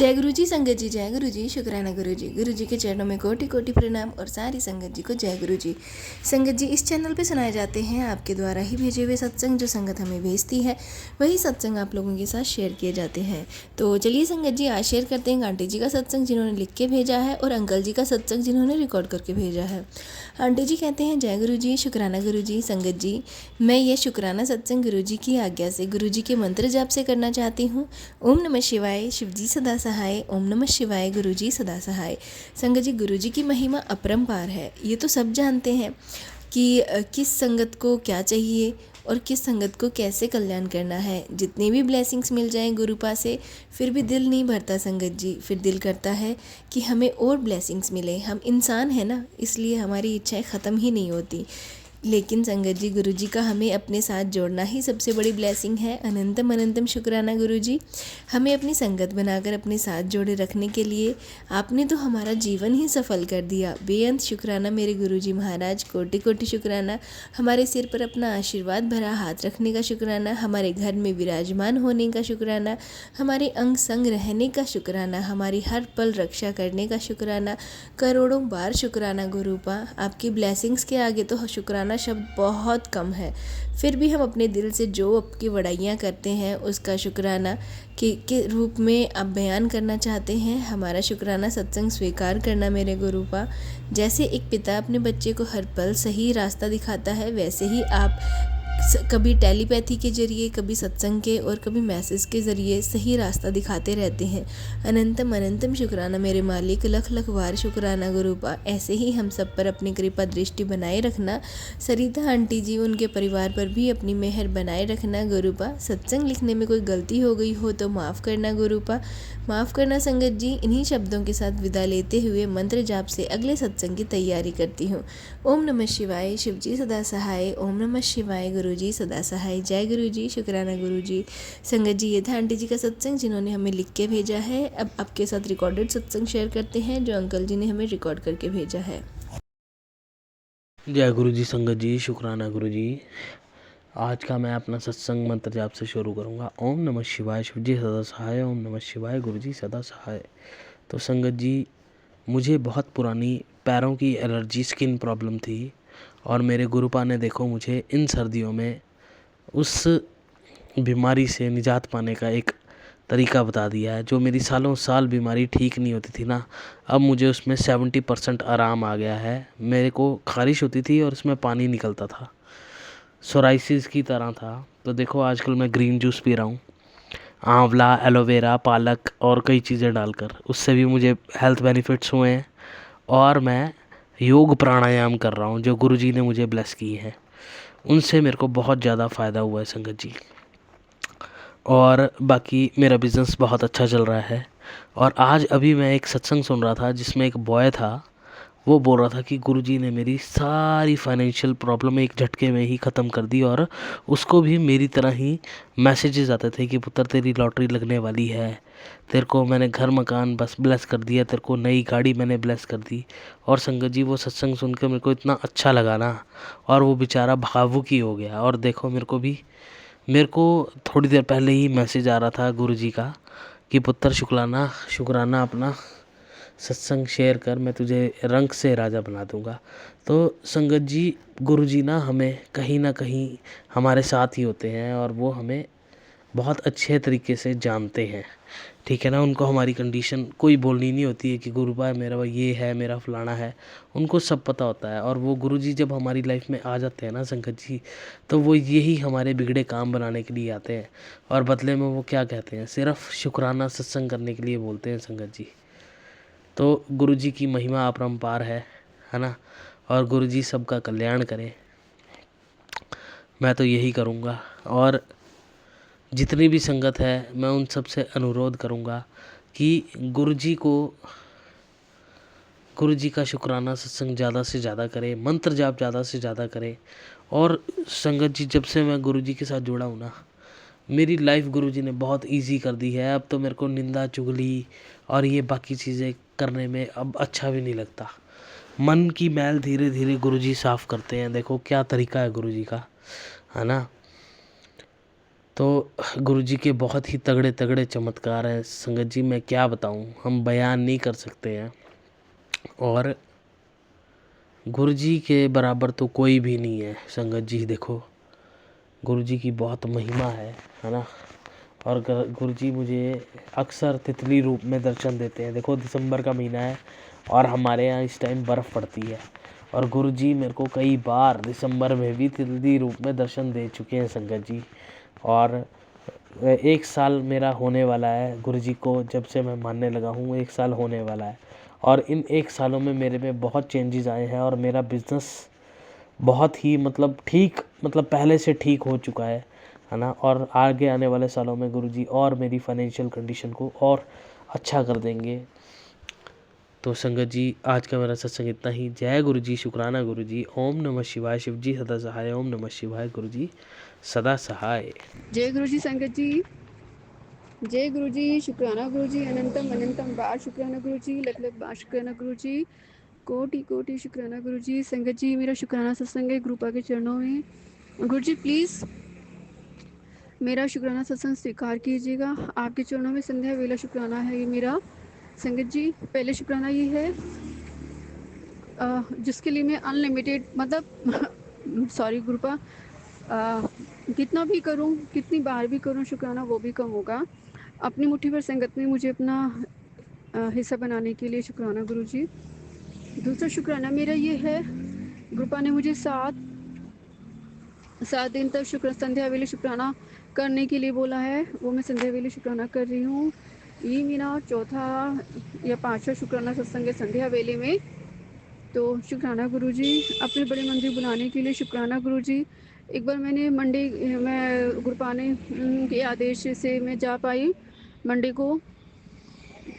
जय गुरु जी। संगत जी जय गुरु जी। शुक्राना गुरु जी के चरणों में कोटि कोटि प्रणाम और सारी संगत जी को जय गुरु जी। संगत जी, इस चैनल पे सुनाए जाते हैं आपके द्वारा ही भेजे हुए सत्संग। जो संगत हमें भेजती है वही सत्संग आप लोगों के साथ शेयर किए जाते हैं। तो चलिए संगत जी, आज शेयर करते हैं आंटी जी का सत्संग जिन्होंने लिख के भेजा है और अंकल जी का सत्संग जिन्होंने रिकॉर्ड करके भेजा है। आंटी जी कहते हैं, जय गुरु जी, शुक्राना गुरु जी। संगत जी, मैं ये शुक्राना सत्संग गुरु जी की आज्ञा से गुरु जी के मंत्र जाप से करना चाहती हूँ। ओम नमः शिवाय, शिव जी सदा सहाय। ओम नमः शिवाय, गुरु जी सदा सहाय। संगत जी, गुरु जी की महिमा अपरंपार है। ये तो सब जानते हैं कि किस संगत को क्या चाहिए और किस संगत को कैसे कल्याण करना है। जितनी भी ब्लेसिंग्स मिल जाएं गुरु पास से, फिर भी दिल नहीं भरता संगत जी। फिर दिल करता है कि हमें और ब्लेसिंग्स मिले। हम इंसान हैं ना, इसलिए हमारी इच्छाएं ख़त्म ही नहीं होती। लेकिन संगत जी, गुरु जी का हमें अपने साथ जोड़ना ही सबसे बड़ी ब्लेसिंग है। अनंतम अनंतम शुक्राना गुरु जी, हमें अपनी संगत बनाकर अपने साथ जोड़े रखने के लिए। आपने तो हमारा जीवन ही सफल कर दिया। बेअंत शुक्राना मेरे गुरु जी महाराज, कोटि कोटि शुक्राना। हमारे सिर पर अपना आशीर्वाद भरा हाथ रखने का शुक्राना, हमारे घर में विराजमान होने का शुक्राना, हमारे अंग संग रहने का शुक्राना, हमारी हर पल रक्षा करने का शुक्राना। करोड़ों बार शुक्राना गुरुपा। आपकी ब्लेसिंग्स के आगे तो शुक्राना शब्द बहुत कम है। फिर भी हम अपने दिल से जो आपकी बड़ाइयाँ करते हैं उसका शुक्राना के रूप में आप बयान करना चाहते हैं। हमारा शुक्राना सत्संग स्वीकार करना मेरे गुरुपा। जैसे एक पिता अपने बच्चे को हर पल सही रास्ता दिखाता है, वैसे ही आप कभी टेलीपैथी के जरिए, कभी सत्संग के और कभी मैसेज के ज़रिए सही रास्ता दिखाते रहते हैं। अनंतम अनंतम शुक्राना मेरे मालिक, लख लख बार शुक्राना गुरुपा। ऐसे ही हम सब पर अपनी कृपा दृष्टि बनाए रखना। सरिता आंटी जी, उनके परिवार पर भी अपनी मेहर बनाए रखना गुरुपा। सत्संग लिखने में कोई गलती हो गई हो तो माफ़ करना गुरुपा, माफ़ करना संगत जी। इन्हीं शब्दों के साथ विदा लेते हुए मंत्र जाप से अगले सत्संग की तैयारी करती हूँ। ओम नमः शिवाय, शिव जी सदा सहाय। ओम नमः शिवाय, गुरु जी सदा सहाय। जय गुरु जी, शुक्राना गुरु जी। संगत जी, ये था आंटी जी का सत्संग जिन्होंने हमें लिख के भेजा है। अब आपके साथ रिकॉर्डेड सत्संग शेयर करते हैं जो अंकल जी ने हमें रिकॉर्ड करके भेजा है। जय गुरु जी। संगत जी, शुक्राना गुरु जी। आज का मैं अपना सत्संग मंत्र जाप से शुरू करूँगा। ओम नमः शिवाय, शिव जी सदा सहाय। ओम नमः शिवाय, गुरु जी सदा सहाय। तो संगत जी, मुझे बहुत पुरानी पैरों की एलर्जी, स्किन प्रॉब्लम थी और मेरे गुरुपा ने देखो मुझे इन सर्दियों में उस बीमारी से निजात पाने का एक तरीका बता दिया है। जो मेरी सालों साल बीमारी ठीक नहीं होती थी ना, अब मुझे उसमें 70% आराम आ गया है। मेरे को ख़ारिश होती थी और उसमें पानी निकलता था, सोराइसिस की तरह था। तो देखो आजकल मैं ग्रीन जूस पी रहा हूँ, आंवला, एलोवेरा, पालक और कई चीज़ें डालकर। उससे भी मुझे हेल्थ बेनिफिट्स हुए हैं। और मैं योग प्राणायाम कर रहा हूँ जो गुरुजी ने मुझे ब्लेस किए हैं, उनसे मेरे को बहुत ज़्यादा फ़ायदा हुआ है संगत जी। और बाकी मेरा बिज़नेस बहुत अच्छा चल रहा है। और आज अभी मैं एक सत्संग सुन रहा था जिसमें एक बॉय था, वो बोल रहा था कि गुरुजी ने मेरी सारी फाइनेंशियल प्रॉब्लम एक झटके में ही ख़त्म कर दी। और उसको भी मेरी तरह ही मैसेजेस आते थे कि पुत्र तेरी लॉटरी लगने वाली है, तेरे को मैंने घर मकान बस ब्लेस कर दिया, तेरे को नई गाड़ी मैंने ब्लेस कर दी। और संगत जी, वो सत्संग सुन के मेरे को इतना अच्छा लगा ना, और वो बेचारा भावुक ही हो गया। और देखो मेरे को थोड़ी देर पहले ही मैसेज आ रहा था गुरुजी का कि पुत्र शुक्राना अपना सत्संग शेयर कर, मैं तुझे रंग से राजा बना दूंगा। तो संगत जी, गुरुजी ना हमें कहीं ना कहीं हमारे साथ ही होते हैं और वो हमें बहुत अच्छे तरीके से जानते हैं, ठीक है ना। उनको हमारी कंडीशन कोई बोलनी नहीं होती है कि गुरु भाई मेरा ये है, मेरा फलाना है। उनको सब पता होता है। और वो गुरुजी जब हमारी लाइफ में आ जाते हैं ना संगत जी, तो वो यही हमारे बिगड़े काम बनाने के लिए आते हैं। और बदले में वो क्या कहते हैं, सिर्फ शुक्राना सत्संग करने के लिए बोलते हैं संगत जी। तो गुरुजी की महिमा अपरंपार है ना। और गुरुजी सबका कल्याण करें, मैं तो यही करूँगा। और जितनी भी संगत है, मैं उन सब से अनुरोध करूँगा कि गुरुजी का शुक्राना सत्संग ज़्यादा से ज़्यादा करें, मंत्र जाप ज़्यादा से ज़्यादा करें। और संगत जी, जब से मैं गुरुजी के साथ जुड़ा हूँ ना, मेरी लाइफ गुरुजी ने बहुत इजी कर दी है। अब तो मेरे को निंदा चुगली और ये बाकी चीज़ें करने में अब अच्छा भी नहीं लगता। मन की मैल धीरे धीरे गुरुजी साफ़ करते हैं। देखो क्या तरीका है गुरुजी का, है ना। तो गुरुजी के बहुत ही तगड़े तगड़े चमत्कार हैं संगत जी, मैं क्या बताऊं, हम बयान नहीं कर सकते हैं। और गुरुजी के बराबर तो कोई भी नहीं है संगत जी। देखो गुरुजी की बहुत महिमा है ना। और गुरुजी मुझे अक्सर तितली रूप में दर्शन देते हैं। देखो दिसंबर का महीना है और हमारे यहाँ इस टाइम बर्फ़ पड़ती है, और गुरुजी मेरे को कई बार दिसंबर में भी तितली रूप में दर्शन दे चुके हैं संगत जी। और 1 साल मेरा होने वाला है गुरुजी को, जब से मैं मानने लगा हूँ 1 साल होने वाला है। और इन 1 सालों में मेरे में बहुत चेंजेस आए हैं, और मेरा बिज़नेस बहुत ही ठीक पहले से ठीक हो चुका है ना। और आगे आने वाले सालों में गुरुजी और मेरी फाइनेंशियल कंडीशन को और अच्छा कर देंगे। तो संगत जी आज का मेरा सत्संग इतना ही। जय गुरुजी, शुक्राना गुरुजी, ओम नमः शिवाय, शिव जी सदा सहाय, ओम नमः शिवाय, गुरुजी सदा सहाय। जय गुरुजी संगत जी, जय गुरुजी, शुक्राना गुरुजी, अनंतम अनंतम बार शुक्राना गुरुजी, लख लख बार शुक्राना गुरुजी, कोटि कोटि शुक्राना गुरुजी। संगत जी मेरा शुक्राना सत्संग है गुरुपा के चरणों में। गुरुजी प्लीज़ मेरा शुक्राना सत्संग स्वीकार कीजिएगा, आपके चरणों में संध्या वेला शुक्राना है ये मेरा। संगत जी पहले शुक्राना ये है जिसके लिए मैं अनलिमिटेड सॉरी गुरुपा, कितना भी करूं, कितनी बार भी करूं शुक्राना वो भी कम होगा। अपनी मुट्ठी भर संगत में मुझे अपना हिस्सा बनाने के लिए शुक्राना गुरुजी। दूसरा शुक्राना मेरा ये है, गुरुपा ने मुझे 7 दिन तक संध्या वेले शुक्राना करने के लिए बोला है, वो मैं संध्या वेले शुक्राना कर रही हूँ। ये मेरा चौथा या 5वां शुक्राना सत्संग है संध्या वेले में। तो शुक्राना गुरुजी, अपने बड़े मंदिर बुलाने के लिए शुक्राना गुरुजी। एक बार मैंने मंडे मैं गुरुपाने के आदेश से मैं जा पाई मंडे को,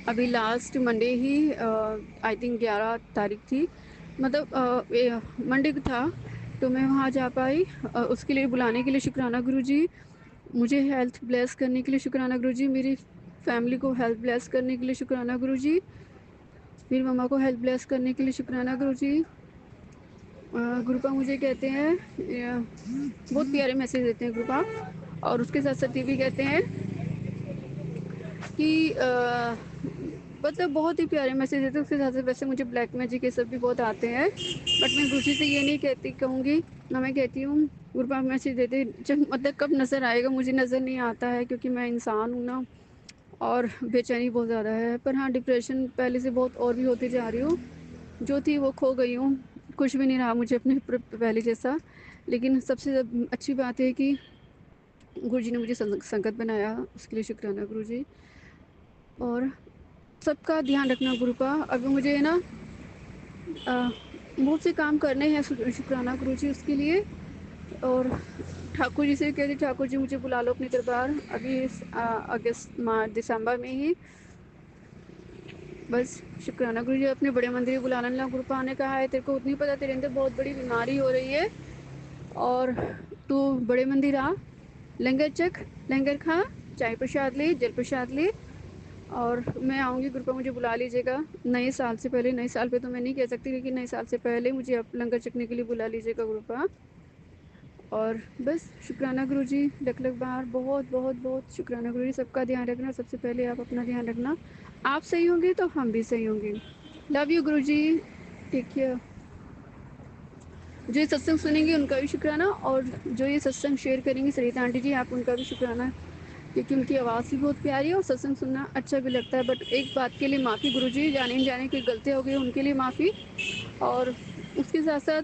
अभी last Monday he I think 11 तारीख थी, मंडे था, तो मैं वहाँ जा पाई। उसके लिए बुलाने के लिए शुक्राना गुरुजी। मुझे हेल्थ ब्लेस करने के लिए शुक्राना गुरुजी। मेरी फैमिली को हेल्थ ब्लेस करने के लिए शुक्राना गुरुजी। मेरी मम्मा को हेल्थ ब्लेस करने के लिए शुक्राना गुरुजी। गुरुपा मुझे कहते हैं, बहुत प्यारे मैसेज देते हैं गुरुपा, और उसके साथ साथ ये भी कहते हैं कि बहुत ही प्यारे मैसेज देते हैं। उसके साथ साथ वैसे मुझे ब्लैक मैजिक ये सब भी बहुत आते हैं, बट मैं गुरुजी से ये नहीं कहूँगी ना, मैं कहती हूँ गुरुपा मैसेज देते जब कब नज़र आएगा मुझे नज़र नहीं आता है, क्योंकि मैं इंसान हूँ ना, और बेचैनी बहुत ज़्यादा है। पर हाँ, डिप्रेशन पहले से बहुत और भी होती जा रही हूँ, जो थी वो खो गई हूँ, कुछ भी नहीं रहा मुझे अपने पहले जैसा। लेकिन सबसे अच्छी बात है कि गुरुजी ने मुझे संगत बनाया, उसके लिए शुक्राना गुरुजी। और सबका ध्यान रखना गुरुपा। अभी मुझे ना बहुत से काम करने हैं, शुक्राना गुरुजी उसके लिए। और ठाकुर जी से कहती, ठाकुर जी मुझे बुला लो अपने दरबार, अभी अगस्त दिसंबर में ही। बस शुक्राना गुरुजी, अपने बड़े मंदिर बुलाना ला। गुरुपा ने कहा है तेरे को उतनी पता, तेरे अंदर बहुत बड़ी बीमारी हो रही है, और तू बड़े मंदिर आ, लंगर चख, लंगर खा, चाय प्रसाद ले, जल प्रसाद ले, और मैं आऊँगी। गुरुपा मुझे बुला लीजिएगा नए साल से पहले। नए साल पे तो मैं नहीं कह सकती, लेकिन नए साल से पहले मुझे आप लंगर चखने के लिए बुला लीजिएगा गुरुपा। और बस शुक्राना गुरुजी, लख लख बार बहुत बहुत बहुत शुक्राना गुरुजी। सबका ध्यान रखना, सबसे पहले आप अपना ध्यान रखना। आप सही होंगे तो हम भी सही होंगे। Love you Guruji, take care. जो ये सत्संग सुनेंगे उनका भी शुक्राना, और जो ये सत्संग शेयर करेंगी सरिता आंटी जी, आप उनका भी शुक्राना, क्योंकि उनकी आवाज़ भी बहुत प्यारी है और सत्संग सुनना अच्छा भी लगता है। बट एक बात के लिए माफ़ी गुरुजी, जाने जाने की गलतियाँ हो गई उनके लिए माफ़ी। और उसके साथ साथ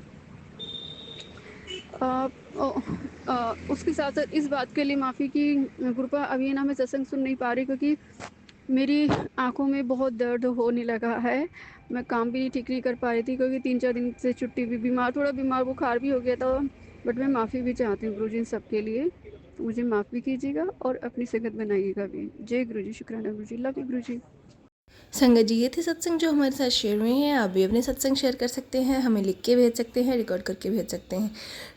उसके साथ साथ इस बात के लिए माफ़ी कि गुरुपा अभी ना मैं सत्संग सुन नहीं पा रही, क्योंकि मेरी आंखों में बहुत दर्द होने लगा है। मैं काम भी ठीक नहीं कर पा रही थी, क्योंकि 3-4 दिन से छुट्टी भी, थोड़ा बीमार बुखार भी हो गया था। बट मैं माफ़ी भी चाहती हूँ गुरुजी इन सब के लिए, तो मुझे माफ़ भी कीजिएगा और अपनी संगत बनाइएगा भी। जय गुरुजी, शुक्राना गुरुजी, लव यू गुरुजी। संगत जी ये थे सत्संग जो हमारे साथ शेयर हुए हैं। आप भी अपने सत्संग शेयर कर सकते हैं, हमें लिख के भेज सकते हैं, रिकॉर्ड करके भेज सकते हैं।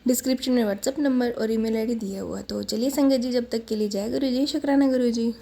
डिस्क्रिप्शन में व्हाट्सअप नंबर और ईमेल आईडी दिया हुआ। तो चलिए संगत जी, जब तक के लिए जय गुरु जी, शुक्राना गुरु जी।